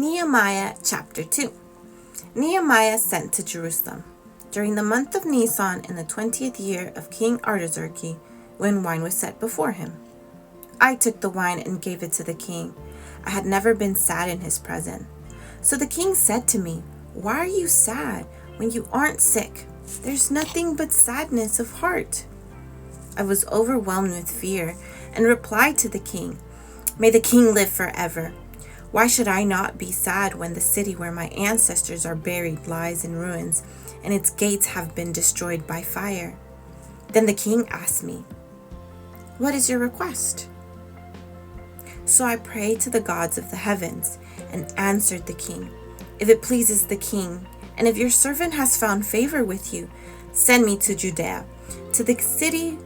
Nehemiah chapter 2. Nehemiah sent to Jerusalem. During the month of Nisan in the 20th year of King Artaxerxes, when wine was set before him. I took the wine and gave it to the king. I had never been sad in his presence. So the king said to me, "Why are you sad when you aren't sick? There's nothing but sadness of heart." I was overwhelmed with fear and replied to the king, "May the king live forever. Why should I not be sad when the city where my ancestors are buried lies in ruins and its gates have been destroyed by fire?" Then the king asked me, "What is your request?" So I prayed to the gods of the heavens and answered the king, "If it pleases the king, and if your servant has found favor with you, send me to Judea, to the city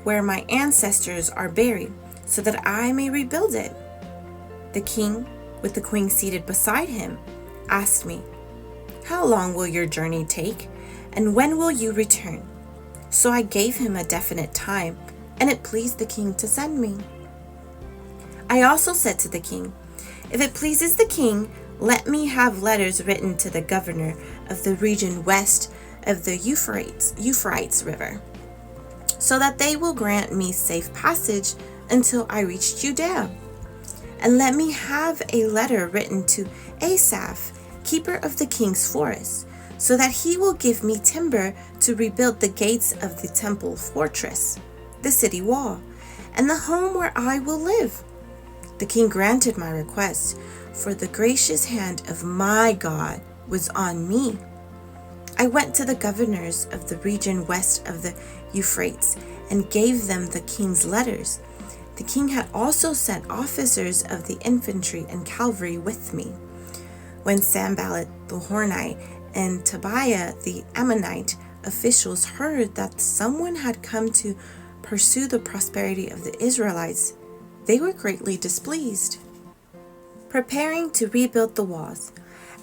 where my ancestors are buried, so that I may rebuild it." The king, with the queen seated beside him, asked me, "How long will your journey take, and when will you return?" So I gave him a definite time, and it pleased the king to send me. I also said to the king, "If it pleases the king, let me have letters written to the governor of the region west of the Euphrates River, so that they will grant me safe passage until I reach Judea. And let me have a letter written to Asaph, keeper of the king's forest, so that he will give me timber to rebuild the gates of the temple fortress, the city wall, and the home where I will live." The king granted my request, for the gracious hand of my God was on me. I went to the governors of the region west of the Euphrates and gave them the king's letters. The king had also sent officers of the infantry and cavalry with me. When Sanballat the Horonite and Tobiah the Ammonite officials heard that someone had come to pursue the prosperity of the Israelites, they were greatly displeased. Preparing to rebuild the walls.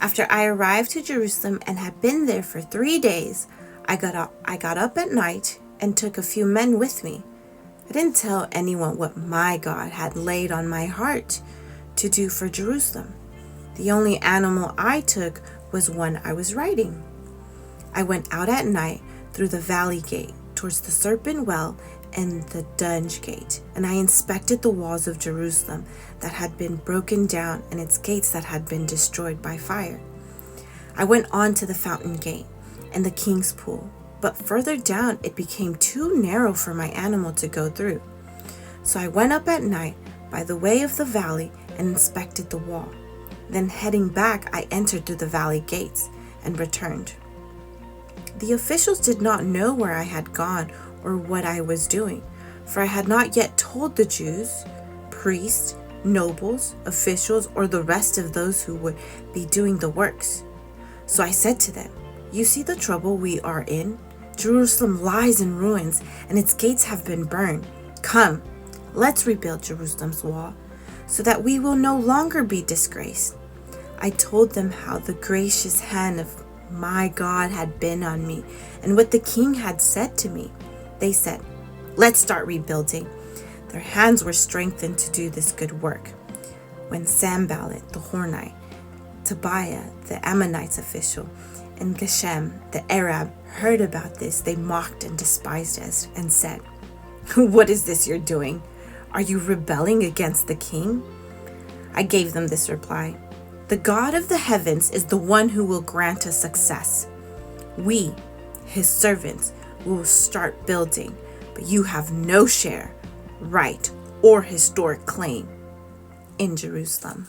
After I arrived to Jerusalem and had been there for 3 days, I got up at night and took a few men with me. I didn't tell anyone what my God had laid on my heart to do for Jerusalem. The only animal I took was one I was riding. I went out at night through the valley gate towards the serpent well and the dunge gate, and I inspected the walls of Jerusalem that had been broken down and its gates that had been destroyed by fire. I went on to the fountain gate and the king's pool, but further down it became too narrow for my animal to go through. So I went up at night by the way of the valley and inspected the wall. Then heading back, I entered through the valley gates and returned. The officials did not know where I had gone or what I was doing, for I had not yet told the Jews, priests, nobles, officials, or the rest of those who would be doing the works. So I said to them, "You see the trouble we are in? Jerusalem lies in ruins, and its gates have been burned. Come, let's rebuild Jerusalem's wall, so that we will no longer be disgraced." I told them how the gracious hand of my God had been on me, and what the king had said to me. They said, "Let's start rebuilding." Their hands were strengthened to do this good work. When Sanballat the Horonite, Tobiah the Ammonite official, and Geshem the Arab heard about this, they mocked and despised us and said, "What is this you're doing? Are you rebelling against the king?" I gave them this reply: "The God of the heavens is the one who will grant us success. We, his servants, will start building, but you have no share, right, or historic claim in Jerusalem."